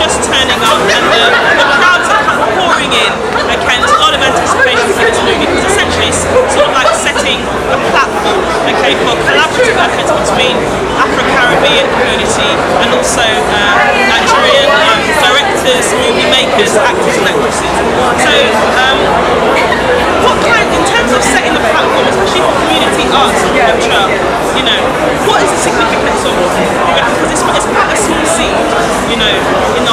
just turning up, and the crowds are pouring in. Okay, and there's a lot of anticipation for this movie because essentially it's sort of like setting a platform, okay, for collaborative efforts between Afro-Caribbean community and also Nigerian directors, movie makers, actors and actresses. So what kind, in terms of setting the platform, especially for community arts and culture, you know, what is the significance of it? Because it's quite a small seed, you know, in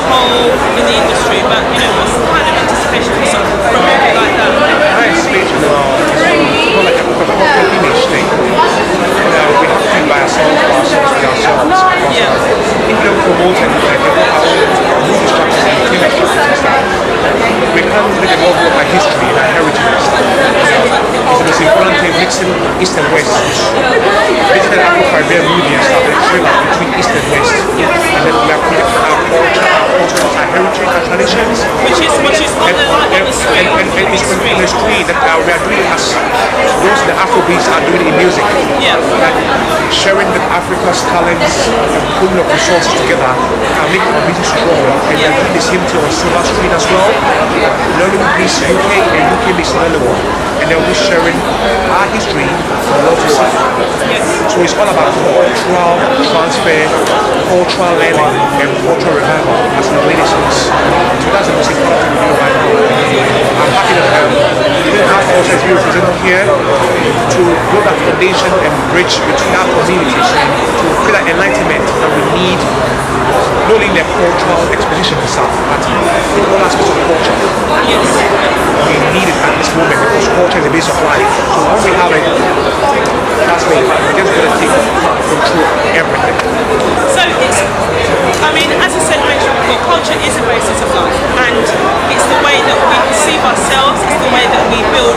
the industry, but you know, what's the kind of anticipation for a movie like that? My anticipation is more like a cultural image thing. We have to do by ourselves, if you don't promote and our movie structures and TV structures and stuff, we can't make a novel of our history and our heritage and stuff. It's the most important thing, mixing East and West. Basically, Afro-Caribbean movie and stuff, it's really like between East and West. And then we have our culture, our heritage, our traditions. Which is on the screen. And it's on the screen that we are doing as those the Afrobeats are doing in music. Yeah. Like sharing the Africa's talents and pulling up resources together and making our music strong. And we're doing the same thing on silver screen as well. Nollywood meets UK and UK meets Nollywood. And then we're sharing our history for the world to see. Yes. So it's all about cultural transfer, cultural learning, and cultural revival as the latest is. So that's the most important thing we do right now. I'm happy that our culture is being represented here to build that foundation and bridge between our communities to create that enlightenment that we need, not only in the cultural exposition itself, but in all aspects of culture. Yes. We need it at this moment because culture is the base of life. So when we have it, that's me. We're just going to take control of everything. So it's, I mean, as I said before, culture is the basis of life, and it's the way that we perceive ourselves, it's the way that we build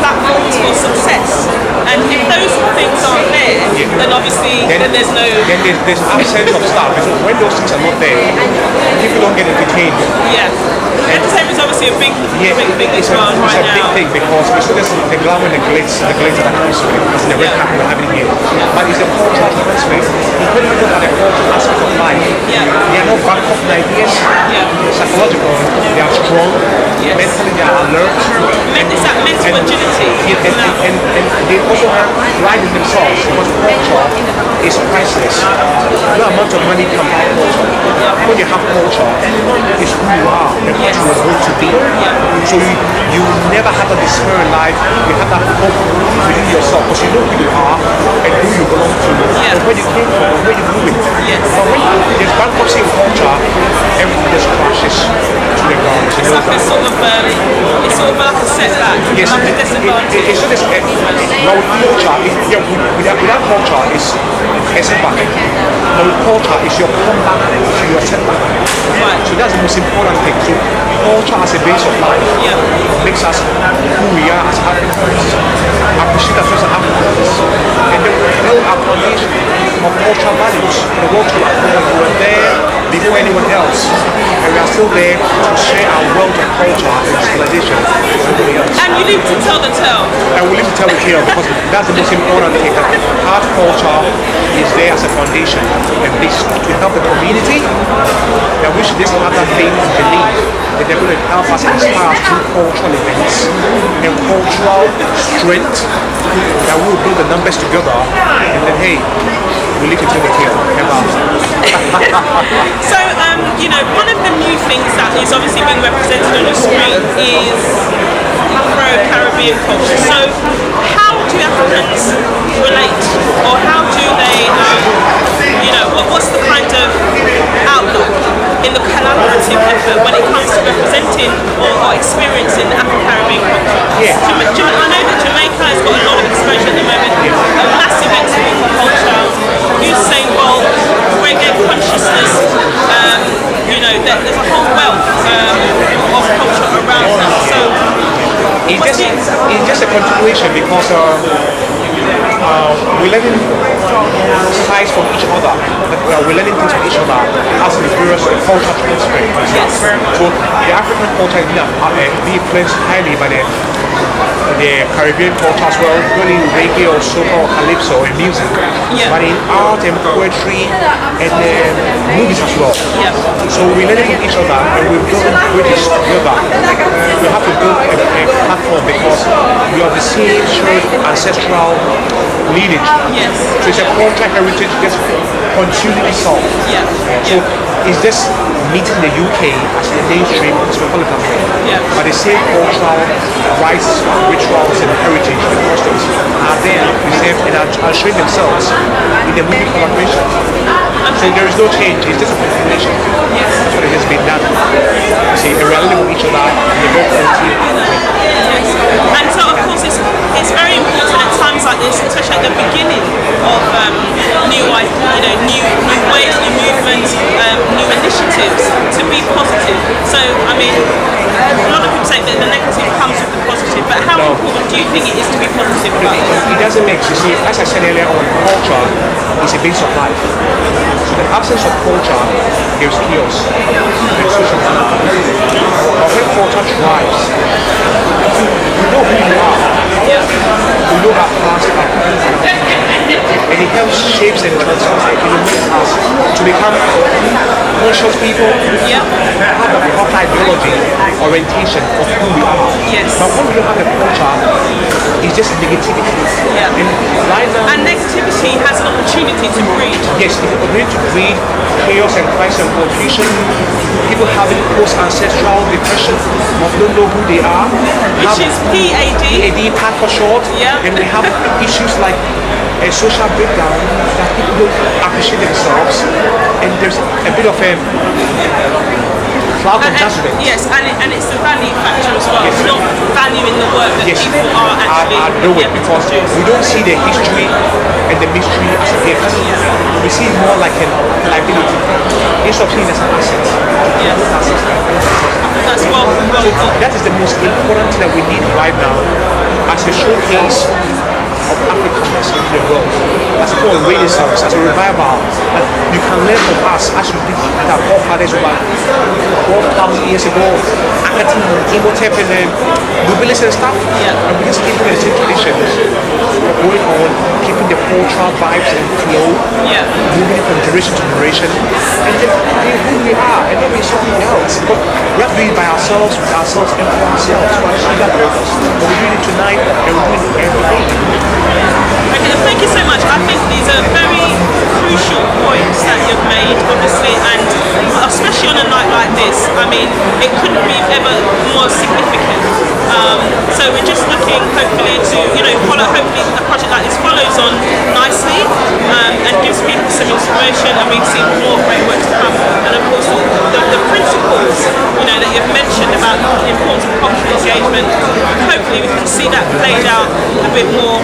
platforms for success. And if those things aren't there, then obviously then there's no... Then there's absence of stuff. When those things are not there, people don't get entertained. Yeah. Entertainment is obviously a big thing as well right now. It's a big thing because we saw this the glamour and the glitz that comes with it. It's the red carpet we're having here. But it's a cultural aspect. You couldn't look at the cultural aspect of life. Yeah. They are not Bangkok ideas. Yeah. Psychological. They are strong. Yes. Mentally they are alert. It's that mental agility. And they also have pride in themselves because culture is priceless. No amount of money can buy culture. When you have culture, it's who you are and what you are going to be. So you never have a despair in life. You have that hope within yourself because you know who you are and who you belong to, and where you came from, and where you're going. But when there's bankruptcy in culture, everything just crashes to the ground. It's like a sort of like a setback, yes, like a disadvantage. It's not this. Now with culture, without culture is a setback. Now with culture is your comeback to your setback. Right. So that's the most important thing. So culture as a base of life makes us who we are as Africans, appreciate ourselves as Africans, and then we build our foundation of cultural values. The world to we were there before anyone else, and we are still there to share our wealth of culture and civilization with everybody else. And you live to tell the tale. And we live to tell the tale because that's the most important thing. Art culture is there as a foundation, and this to help the community. That we should just have that faith and believe that they're going to help us inspire us through cultural events and cultural strength. That we will build the numbers together, and then hey, we live to tell the tale. So, you know, one of the new things that is obviously being represented on the screen is Afro-Caribbean culture. So, how do Africans relate, or how do they, you know, what's the kind of outlook in the collaborative effort when it comes to representing or experiencing Afro-Caribbean culture? Yeah. I know that Jamaica has got a lot of exposure at the moment, a massive export for culture. You say, well, reggae consciousness, you know, there's a whole wealth of culture around that. So it's just a continuation because we're learning sides from each other. We're learning things from each other as the various culture transfer. Yes. So the African culture is being influenced highly by the Caribbean culture as well, really reggae or soca or calypso and music, but in art and poetry and movies as well. So we learn from each other, and we build bridges together. We have to build a platform because we are the same shared ancestral lineage. Yes. So it's a cultural heritage that's continually solved. Yeah. So it's just meeting the UK as the mainstream cosmopolitan way. Yeah. But the same cultural rites, rituals, and heritage and customs are there, preserved, and are showing themselves in the movie collaboration. So there is no change, it's just a continuation. Yes. That's what it has been done. You see, we're learning from each other, and they both continue. Yes. And so, of course, it's very important at times like this, especially at the beginning of new ways, new movements, new initiatives, to be positive. So, I mean, a lot of people say that the negative comes with the positive, but how important do you think it is to be positive about this? It doesn't make sense. You see, as I said earlier on, culture is a base of life. So the absence of culture gives chaos. There's social anarchy. But when culture thrives, we know who we are. Yeah. We know our past, and it helps shapes and transforms us to become conscious people. Yeah. Have a proper ideology, orientation of who we are. Yes. But when we don't have a culture, it's just negativity. Yeah. And right now, And negativity has an opportunity to breed. yes, it's going to breed chaos and crisis and confusion. People having post-ancestral depression of don't know who they are. Which is PAD. PAD, PAD for short. Yeah. And we have issues like a social breakdown that people don't appreciate themselves. And there's a bit of a cloud of judgment. Yes, and it's the value factor as well. Yes. It's not valuing the work that people are actually doing, able because to do. we don't see the history and the mystery as a gift. We see it more like a liability. Instead of seeing it as an asset. Yes. That's well So that is the most important thing that we need right now as a showcase of Africanness in the world. As a form of renaissance, as a revival, that you can learn from us as you did with our forefathers over 12,000 years ago, acting on Imhotep and Nubilis and stuff. Yeah. And we just keep the same traditions going on, keeping the cultural vibes and flow, Yeah. moving from generation to generation, and then being who we are, and then being something else. But we have to do it by ourselves, with ourselves, and for ourselves, to achieve that purpose. But we're doing it tonight, and we're doing it every day. Okay, thank you so much. I think these are very crucial points that you've made, obviously, and especially on a night like this. I mean, it couldn't be ever more significant. So we're just looking, hopefully, to follow. Hopefully, a project like this follows on nicely and gives people some inspiration, and we've seen more great work to come. And of course, the principles that you've mentioned about the importance of cultural engagement. Hopefully, we can see that played out a bit more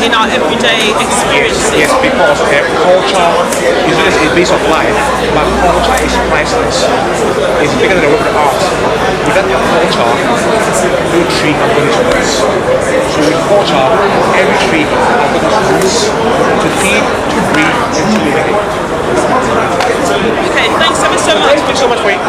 in our everyday experiences. Yes, because culture is just a base of life, but culture is priceless. It's bigger than the work of art. Without the culture, no tree can put its roots. So with culture, every tree can put its roots to feed, to breathe, and to live. Okay, thanks ever so much. Thank you so much for